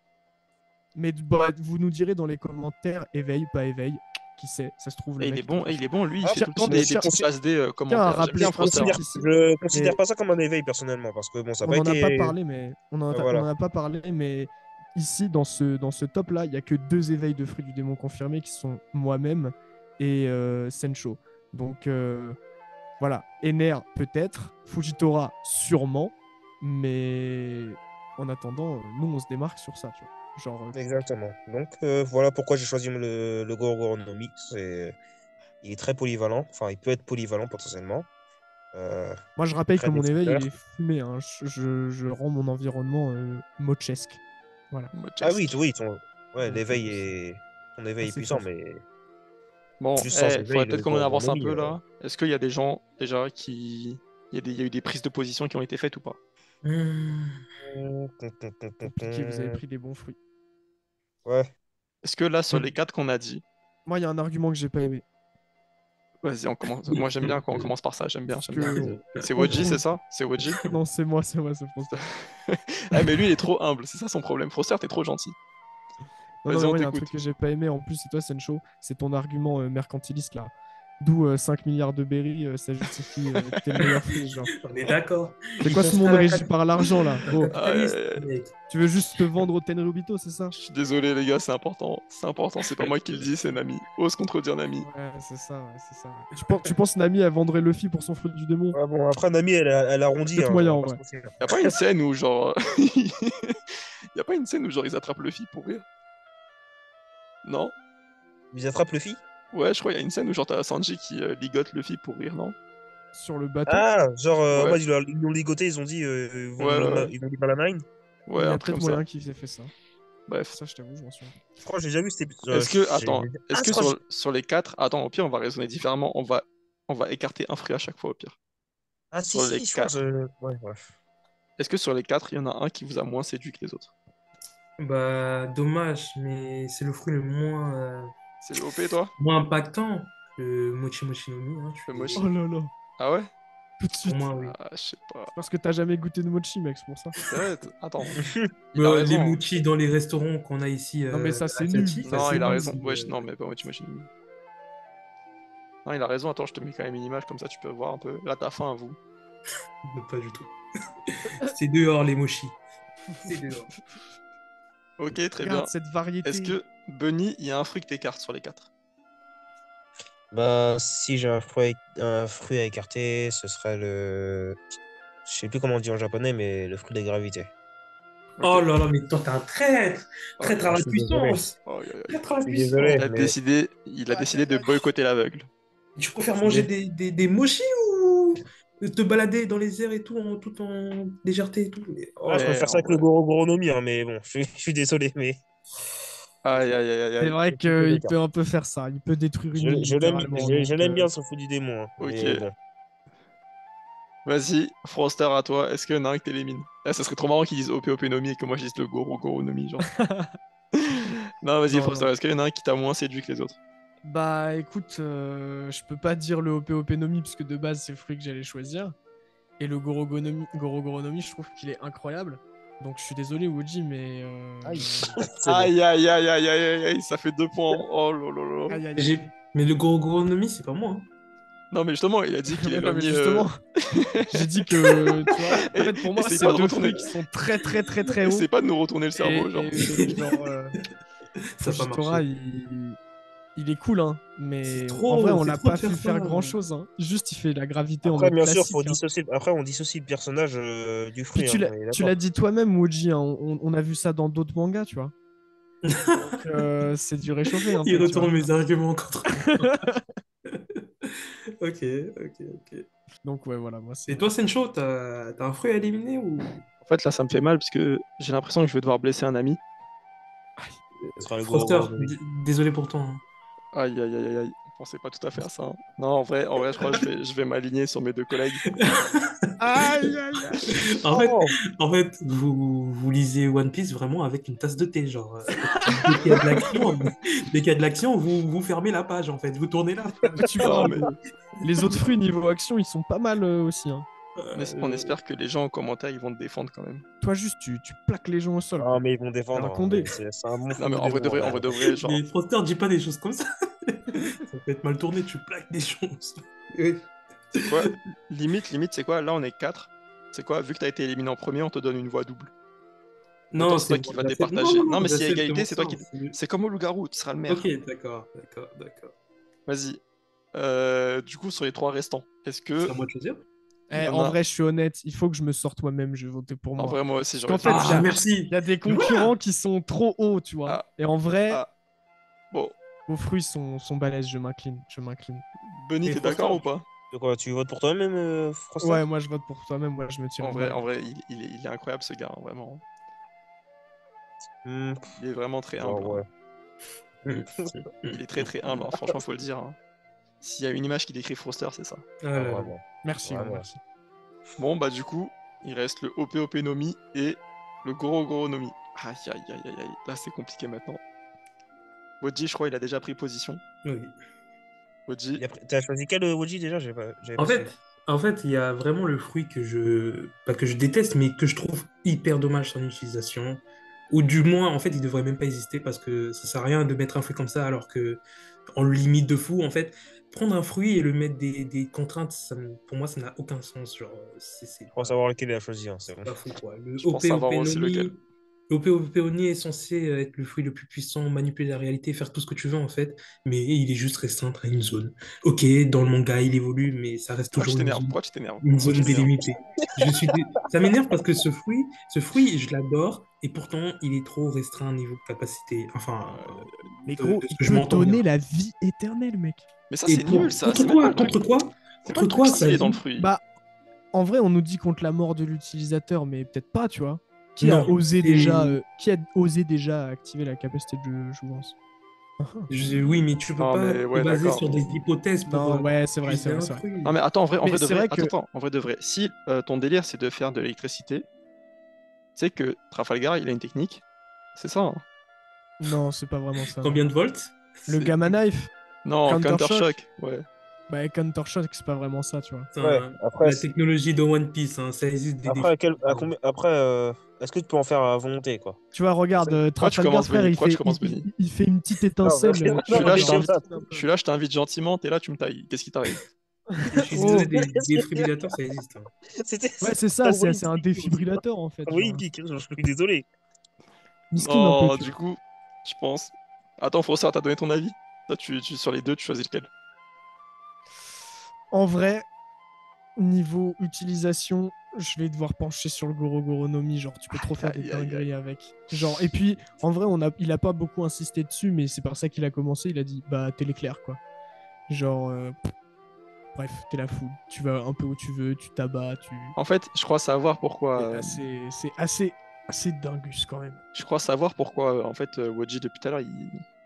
Mais bah, vous nous direz dans les commentaires, éveil, pas éveil. Qui sait, ça se trouve, le Et mec est trop il est fort. bon, lui, il ah, fait tout le temps mais des petites passes des Tiens à commentaires. J'aime rappeler, bien je Froster, en hein. fait, considère, ici, je considère mais pas ça comme un éveil personnellement, parce que bon, ça n'a on pas n'en a pas été, parlé, mais on voilà. en a pas parlé, mais ici, dans ce top-là, il n'y a que deux éveils de fruits du démon confirmés qui sont moi-même et Sencho. Donc voilà, Ener peut-être, Fujitora sûrement, mais en attendant, nous on se démarque sur ça, tu vois. Genre, Exactement. Donc voilà pourquoi j'ai choisi le Goro no Mi. Il est très polyvalent, enfin il peut être polyvalent potentiellement. Euh, moi je rappelle Très que mon éveil destructeur. il est fumé, hein. Je rends mon environnement mochesque. Voilà. Ah oui, Mochesque. oui, ouais, Donc ton éveil est assez puissant, fort. mais Bon, juste sans faudrait éveil, peut-être le qu'on en Goro avance no un Mi. peu là. Est-ce qu'il y a des gens déjà qui. Il y a eu des prises de position qui ont été faites ou pas? Compliqué, vous avez pris des bons fruits. Ouais, Est-ce que là, sur les quatre qu'on a dit, Moi, il y a un argument que j'ai pas aimé. vas-y, on commence. Moi, j'aime bien quand on commence par ça, j'aime bien, Parce j'aime bien. que C'est on Woji, trouve. c'est ça? C'est Woji? Non, c'est moi, c'est Froster. Ah, mais lui, il est trop humble, c'est ça son problème. Froster, t'es trop gentil. Non, non, Vas-y, mais on moi, il y a un t'écoute. truc que j'ai pas aimé. En plus, c'est toi, Sencho. C'est ton argument mercantiliste là. D'où 5 milliards de berry, ça justifie que t'es le meilleur fruit, genre. On est d'accord. C'est Ils quoi font ce ça monde à régi par l'argent, là? Oh, capitaliste, Ah, mec. tu veux juste te vendre au Tenryubito, c'est ça? je suis désolé, les gars, c'est important. C'est important, c'est pas moi qui le dis, c'est Nami. Ose contredire Nami. Ouais, c'est ça, ouais, c'est ça. Ouais. Tu penses Nami, elle vendrait Luffy pour son fruit du démon? Ah bon, après, Nami, elle arrondit, Peut-être hein, moyen, on va pas ouais. se mentir. Y a pas une scène où, genre. Y a pas une scène où, genre, ils attrapent Luffy pour rire? Non? Ils attrapent Luffy? Ouais, je crois qu'il y a une scène où, genre, t'as Sanji qui ligote Luffy pour rire, non? Sur le bateau. Ah, genre, en Ouais, mode, ils l'ont ligoté, ils ont dit, ouais, ouais. ils vont lui faire la nine. Ouais, Il y un a truc peut-être comme ça. moyen qu'ils aient fait ça. Bref. Ça, je t'avoue, je m'en souviens. Je crois que j'ai déjà vu cet épisode. Est-ce que, attends, est-ce Ah, que je crois que sur les 4, attends, au pire, on va raisonner différemment. On va écarter un fruit à chaque fois, au pire. Ah, si, Sur les si, je crois 4. que... Ouais, bref. Est-ce que sur les 4, il y en a un qui vous a moins séduit que les autres? Bah, dommage, mais c'est le fruit le moins, C'est le OP, toi? moins impactant. Le Mochi Mochi no Mi, hein, je suis Le mochi? Oh désolé. là là, Ah ouais? tout de Pour suite. moi, oui. Ah, je sais pas. Parce que t'as jamais goûté de mochi, mec, c'est pour ça. C'est vrai, attends. Il a Les raison, hein. mochis dans les restaurants qu'on a ici Non, mais ça, c'est asiatiques, nul. ça Non, c'est il a nul. raison. Ouais, non, mais pas mochi mochi. Non, il a raison. Attends, je te mets quand même une image comme ça, tu peux voir un peu. Là, t'as faim, à vous. Pas du tout. C'est dehors les mochis. C'est dehors. Ok, très bien. Regarde cette variété. Est-ce que, Bunny, il y a un fruit que t'écartes sur les 4? Bah, si j'ai un fruit à écarter, ce serait le... Je sais plus comment on dit en japonais, mais le fruit de la gravité. Oh Ok. là là, mais toi t'es un traître! Oh, Traître à Je la suis désolé. puissance! oh, aïe, aïe, aïe. Traître à la Je suis puissance! désolé. Il a mais- décidé, de boycotter l'aveugle. Tu préfères Je manger suis des mochis ou te balader dans les airs et tout, tout en légèreté et tout? Ah, Oh je là peux là. Eh, faire ça en avec le vrai. Goro-Goronomi, hein, mais bon, je suis désolé, mais Aïe, aïe, aïe, aïe, C'est aïe. vrai c'est plutôt qu'il l'écart. peut un peu faire ça. Il peut détruire une île, littéralement. Je Donc, l'aime bien, ce fou du démon, hein, Ok. mais bon. Vas-y, Froster, à toi. Est-ce qu'il y en a un que t'élimines? Eh, ça serait trop marrant qu'ils disent OP OP Nomi et que moi je dise le Goro Goro Nomi, genre. Non, vas-y, Non, Froster, non. est-ce qu'il y en a un qui t'a moins séduit que les autres? Bah écoute, je peux pas dire le OP-OP-Nomi puisque de base c'est le fruit que j'allais choisir. Et le Goro-Goronomi, je trouve qu'il est incroyable. Donc je suis désolé Woji, mais... Aïe, c'est bon. Aïe, aïe, aïe, aïe, aïe, aïe, aïe, ça fait 2 points. Oh là là là. Aïe, aïe, aïe. Mais le Gorogonomi, c'est pas moi, hein. Non, mais justement, il a dit qu'il Ouais, avait non, mais mis. justement, j'ai dit que, tu vois, en Et- fait pour moi essaye c'est pas de deux retourner. fruits qui sont très très très très hauts. Essaye pas de nous retourner le cerveau, genre. Et genre, Ça a pas Fujitora, marché. il est cool, hein. Mais C'est en trop, vrai on c'est n'a trop pas de faire pu faire ça. grand-chose, hein. Juste il fait la gravité en Après, mode bien sûr, classique, hein. après, on dissocie le personnage du Puis fruit, tu hein, l'as, on est tu d'accord. l'as dit toi-même, Woji, hein, on a vu ça dans d'autres mangas, tu vois. Donc, c'est du réchauffé un Il peu, tu vois. retourne mes arguments contre moi. Ok, ok. Donc ouais, voilà, moi c'est... Et toi, Sencho, t'as un fruit à éliminer ou... En fait, là, ça me fait mal parce que j'ai l'impression que je vais devoir blesser un ami. Ce sera le Froster, Goro-Goronomi. désolé pour toi, hein. Aïe, aïe, aïe, aïe, aïe. On pensait pas tout à fait à ça, hein. Non, en vrai, je crois que je vais m'aligner sur mes deux collègues. Aïe, aïe, aïe. En fait, Oh, vous lisez One Piece vraiment avec une tasse de thé, genre. Dès qu'il y a de l'action, vous fermez la page, en fait. Vous tournez la page. Bah, tu Non, vois, mais les autres fruits niveau action, ils sont pas mal aussi, hein. on espère que les gens en commentaire, ils vont te défendre quand même. Toi juste, tu plaques les gens au sol, ah, quoi. mais ils vont T'es défendre. un Hein, Condé. mais c'est un bon Non, fou mais du en vrai de démon, vrai, en hein. vrai de vrai, genre. Mais Froster, dis pas des choses comme ça. Ça peut être mal tourné, tu plaques des choses. Oui. C'est quoi? Limite, c'est quoi? Là, on est 4. C'est quoi? Vu que t'as été éliminé en premier, on te donne une voix double. Non, Autant c'est toi qui vas départager. Non, mais s'il y a j'accepte égalité, mon c'est toi qui. sens. C'est comme au loup-garou, tu seras le maire. Ok, d'accord. Vas-y. Du coup, sur les 3 restants, est-ce que. C'est à moi de choisir. Eh, y en en a- vrai, je suis honnête, il faut que je me sorte moi-même, je vais voter pour En moi. vrai, moi aussi, Parce j'aurais qu'en fait, fait. il y a, Merci. il y a des concurrents qui sont trop hauts, tu vois. Ah. Et en vrai, Ah. Bon, vos fruits sont balèzes, je m'incline. Bunny, Et t'es Froster, d'accord ou pas? De quoi, tu votes pour toi-même, Froster? Ouais, moi je vote pour toi-même, moi je me tire En une vrai, balle. il est incroyable ce gars, hein, vraiment. Hmm, Il est vraiment très humble, ouais, hein. ouais. Il est très très humble, hein. Franchement, faut le dire, hein. S'il y a une image qui décrit Froster, c'est ça. Ah là là. Vraiment. Merci, ouais, Vraiment. merci. Bon, bah du coup, il reste le OP OP Nomi et le Goro Goro Nomi. Aïe, aïe, aïe, aïe, aïe. Là, c'est compliqué maintenant. Boji, je crois, il a déjà pris position. Oui. Boji, T'as choisi quel Woji déjà? J'avais En pas suivi. fait, il y a vraiment le fruit pas que je déteste, mais que je trouve hyper dommage son utilisation. Ou du moins, en fait, il devrait même pas exister parce que ça sert à rien de mettre un fruit comme ça alors que on le limite de fou. En fait, prendre un fruit et le mettre des contraintes, pour moi, ça n'a aucun sens. Genre, c'est Je pense savoir lequel il a choisi. Hein, c'est bon. pas fou, quoi. Le Je pense savoir aussi lequel. Opeoni est censé être le fruit le plus puissant, manipuler la réalité, faire tout ce que tu veux, en fait, mais il est juste restreint à une zone. Ok, dans le manga, il évolue, mais ça reste Pourquoi tu toujours t'énerves? Pourquoi tu t'énerves? une Pourquoi tu zone t'énerves? délimitée. Ça m'énerve parce que ce fruit, je l'adore, et pourtant, il est trop restreint au niveau de capacité. Enfin, Mais de gros, ce il que je peut m'entends donner bien. la vie éternelle, mec. Mais ça, Et c'est nul, ça. contre C'est même pas quoi? le truc. Contre quoi? C'est pas le Contre truc quoi, sa stylé dans le vie? fruit. Bah, en vrai, on nous dit contre la mort de l'utilisateur, mais peut-être pas, tu vois. Qui a Non, osé déjà activer la capacité de jouvence? Oui, mais tu peux Non, pas mais te ouais, baser d'accord. sur des hypothèses pour Non, ouais, c'est vrai, utiliser c'est vrai, un c'est vrai. fruit. Non, mais attends, en Mais vrai de c'est vrai, vrai que- attends, en vrai de vrai, si ton délire c'est de faire de l'électricité, tu sais que Trafalgar il a une technique, c'est ça, hein. Non, c'est pas vraiment ça. Combien de volts? Le C'est Gamma Knife, Non, Counter Shock. Counter-Shock, ouais. Bah, Counter Shock, c'est pas vraiment ça, tu vois. Ouais, après, la technologie de One Piece, hein, ça existe des après, défis. est-ce que tu peux en faire à volonté, quoi? Tu vois, regarde, Pourquoi tu Trafalgar, commences, frère, Benny? il Pourquoi tu fait, commences, Benny? il fait une petite Non, étincelle. mais- Tu Je suis non, là, vois, mais je genre, comme ça. je suis là, je t'invite gentiment, t'es là, tu me tailles. Qu'est-ce qui t'arrive? Je suis Oh. désolé, des défibrillateurs, ça existe. Hein. Ouais, c'est ça, c'est un défibrillateur, en fait. Oui, genre. pique, je suis désolé. Miskin un peu, Non, tu du vois. coup, je pense. Attends, Frossard, t'as donné ton avis? Toi, sur les deux, tu choisis lequel? En vrai, niveau utilisation, je vais devoir pencher sur le Goro Goro no Mi. Genre, tu peux trop faire des Aïe, aïe, aïe. dingueries avec. Genre, et puis, en vrai, il a pas beaucoup insisté dessus, mais c'est par ça qu'il a commencé. Il a dit, bah, t'es l'éclair, quoi. Genre, bref, t'es la foule. Tu vas un peu où tu veux, tu t'abats, tu. En fait, je crois savoir pourquoi. C'est assez dingus quand même. Je crois savoir pourquoi, en fait, Wodji, depuis tout à l'heure,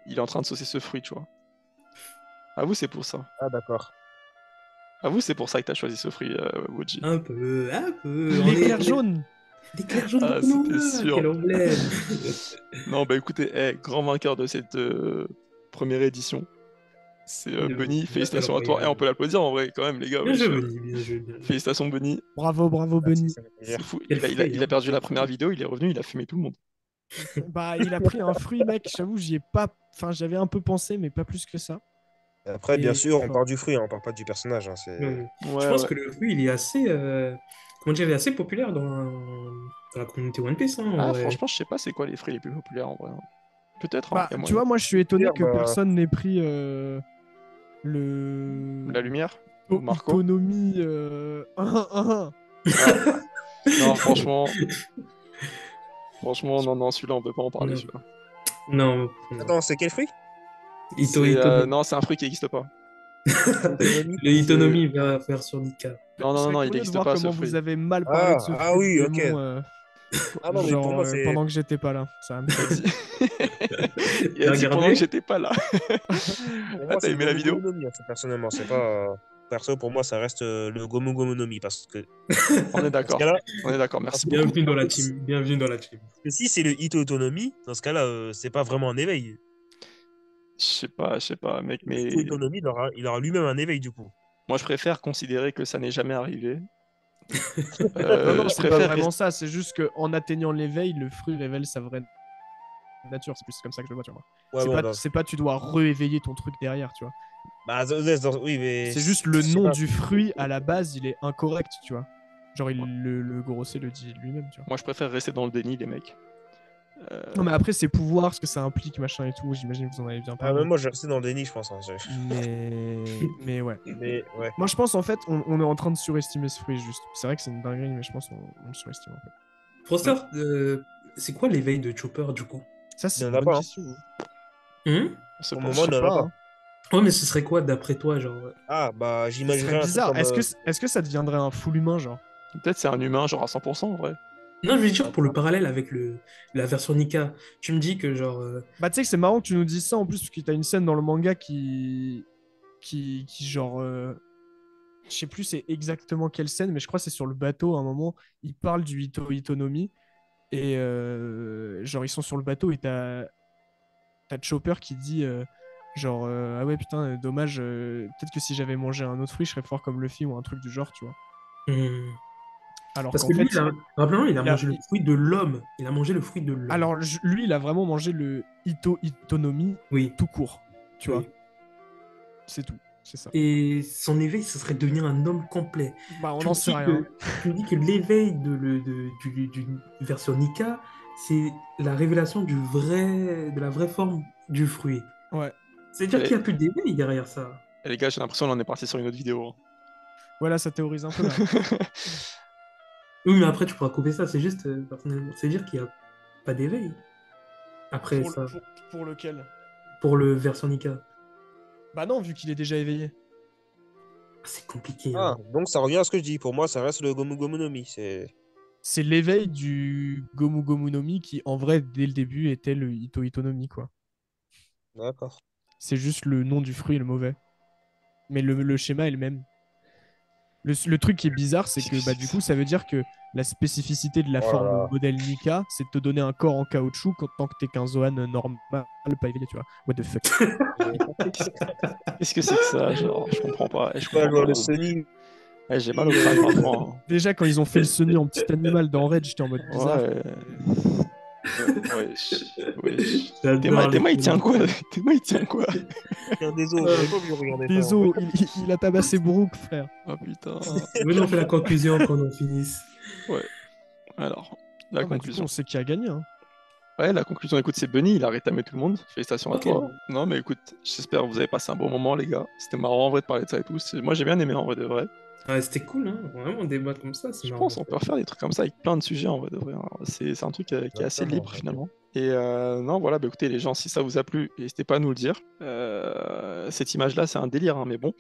il est en train de saucer ce fruit, tu vois. Avoue, c'est pour ça. Ah, d'accord. Avoue, c'est pour ça que t'as choisi ce fruit, Wodji. Un peu, un peu. L'éclair jaune. L'éclair jaune Ah, de c'était Konoha, sûr. quel emblème. Non, bah écoutez, grand vainqueur de cette première édition. C'est Bunny, félicitations à toi. Et on peut l'applaudir en vrai, quand même, les gars. Bien wesh. joué, Benny, bien joué. Bien joué. Félicitations, Bunny. Bravo, bravo, Bunny. C'est fou. Quel fruit, Il a hein, perdu quel la première fruit. vidéo, il est revenu, il a fumé tout le monde. Bah, il a pris un fruit, mec. J'avoue, j'y ai pas. Enfin, j'avais un peu pensé, mais pas plus que ça. Après, bien Et sûr, on fort. part du fruit, hein, on part pas du personnage. Hein, Ouais. Je Ouais, pense ouais. que le fruit, il est assez, comment dire, il est assez populaire dans la communauté One Piece. Hein, en Ah, vrai. franchement, je sais pas c'est quoi les fruits les plus populaires en vrai. Peut-être, hein, Bah, y a tu moyen. vois, moi, je suis étonné que Bah, personne n'ait pris La le. lumière? Ou Marco? Autonomie. Ah, non, franchement, non, celui-là, on peut pas en parler, Non, celui-là. non. Attends, c'est quel fruit? Non, c'est un fruit qui n'existe pas. Autonomie. Le Hitonomi va faire sur Nika. Non, Je non, non, serais non, il curieux de n'existe voir pas ce comment vous fruit. avez mal parlé de ce Ah fruit oui, du ok. démon, Ah non, mais pour genre, moi, c'est. pendant que j'étais pas là. Ça va me Il a dit, il T'as a dit pendant regardé? que j'étais pas là. Pour Ah, moi, t'as c'est le aimé la Gomu vidéo? Gomu no Mi, hein, personnellement. C'est pas. Perso, pour moi, ça reste le Gomu Gomu no Mi. Parce que. On est Dans ce d'accord. cas-là. On est d'accord, merci Parce beaucoup. Bienvenue dans la que team. Bienvenue dans la team. si c'est le Hito Autonomie, dans ce cas-là, c'est pas vraiment un éveil. Je sais pas, mec, Le Hito mais Autonomie, il aura lui-même un éveil, du coup. moi, je préfère considérer que ça n'est jamais arrivé. Non, non, Je c'est pas préfère vraiment ça. C'est juste qu'en atteignant l'éveil, le fruit révèle sa vraie nature. C'est plus comme ça que je le vois, tu vois. Ouais, bon, dans- C'est pas tu dois rééveiller ton truc derrière, tu vois. Bah, oui, mais. C'est juste le je sais nom pas. du fruit à la base, il est incorrect, tu vois. Genre, le Gorosei le dit lui-même, tu vois. Moi, je préfère rester dans le déni, les mecs. Non, mais après, ses pouvoirs, ce que ça implique, machin et tout, j'imagine que vous en avez bien Ah, parlé. même moi, j'ai resté dans le déni, je pense. Hein, Mais ouais. Mais, ouais. Moi, je pense, en fait, on est en train de surestimer ce fruit, juste. C'est vrai que c'est une dinguerie, mais je pense qu'on le surestime, en fait. Froster, c'est quoi l'éveil de Chopper du coup? Ça, c'est Il y en une a bonne pas, hein. question. On se Pour le penche. moment, Je il sais n'y en a pas, pas. hein. Ouais, mais ce serait quoi d'après toi, genre? Ah, bah, Ce j'imaginerais serait un truc bizarre. comme. Est-ce que ça deviendrait un full humain, genre? Peut-être c'est un humain, genre à 100% en vrai. Non, je veux dire pour le parallèle avec la version Nika. Tu me dis que genre, Bah, tu sais que c'est marrant que tu nous dises ça en plus, parce que t'as une scène dans le manga qui genre. Je sais plus c'est exactement quelle scène, mais je crois que c'est sur le bateau à un moment. Il parle du Hitonomi. Et genre, ils sont sur le bateau et t'as Chopper qui dit. Genre, ah ouais, putain, dommage. Peut-être que si j'avais mangé un autre fruit, je serais fort comme Luffy ou un truc du genre, tu vois. hmm. Alors Parce qu'en que lui, fait, rappelons, il a il a- mangé le fruit de l'homme. Il a mangé le fruit de l'homme. alors lui, il a vraiment mangé le Hitonomi Oui, tout court, tu vois. oui. C'est tout. C'est ça. Et son éveil, ce serait devenir un homme complet. Bah, on Tu n'en me sait dis rien. tu me dis que l'éveil d'une version Nika, c'est la révélation de la vraie forme du fruit. Ouais. C'est-à-dire qu'il Et, n'y a plus d'éveil derrière ça. et les gars, j'ai l'impression qu'on en est parti sur une autre vidéo. Voilà, ça théorise un peu là. Oui, mais après, tu pourras couper ça. C'est juste, personnellement, c'est-à-dire qu'il n'y a pas d'éveil après Pour, le- ça, pour, pour lequel? pour le version Nika. Bah non, vu qu'il est déjà éveillé. C'est compliqué, Ah, hein. donc ça revient à ce que je dis. Pour moi, ça reste le Gomu Gomu no Mi. C'est l'éveil du Gomu Gomu no Mi qui, en vrai, dès le début, était le Ito Ito no Mi, quoi. D'accord. C'est juste le nom du fruit est le mauvais. Mais le schéma est le même. Le truc qui est bizarre, c'est que bah, du coup, ça veut dire que la spécificité de la Oh là forme là. modèle Nika, c'est de te donner un corps en caoutchouc tant que t'es qu'un Zoan normal, pas éveillé, tu vois. What the fuck. Qu'est-ce que c'est que ça? Genre, je comprends pas. Je Ouais, comprends genre pas. le Sony. J'ai mal au crâne maintenant. Déjà, quand ils ont fait le Sony en petit animal dans Red, j'étais en mode bizarre. Ouais. Wesh. Wesh. J'adore Tes les mains, il tient films. quoi? Tes mains, il tient quoi? Un des os. J'avais pas envie de regarder ça. Désolé, il a tabassé Brooke, frère. Oh putain. Venons, on fait la conclusion quand on finisse. Ouais. Alors, la Ah bah, du coup, conclusion. on sait qui a gagné. Hein. Ouais, la conclusion, écoute, c'est Bunny, il a rétamé tout le monde. Félicitations à Ok. toi. Non, mais écoute, j'espère que vous avez passé un bon moment, les gars. C'était marrant en vrai de parler de ça et tout. Moi, j'ai bien aimé en vrai de vrai. Ouais, c'était cool, hein. Vraiment, débattre comme ça, c'est Je marrant. pense qu'on peut refaire des trucs comme ça avec plein de sujets en vrai de vrai. Hein. C'est un truc qui est assez Exactement, libre finalement. Et non, voilà, bah, écoutez, les gens, si ça vous a plu, n'hésitez pas à nous le dire. Cette image-là, c'est un délire, hein, mais bon.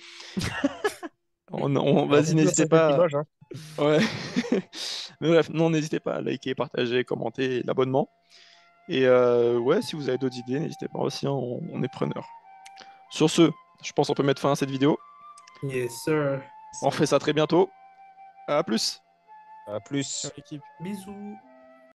On va Vas-y, conclure sur n'hésitez cette pas. image, hein. Ouais. Mais bref, non, n'hésitez pas à liker, partager, commenter, l'abonnement. Et ouais, si vous avez d'autres idées, n'hésitez pas aussi, hein, on est preneur. Sur ce, je pense qu'on peut mettre fin à cette vidéo. Yes, sir. On fait ça très bientôt. À plus. À plus. Ciao, l'équipe. Bisous.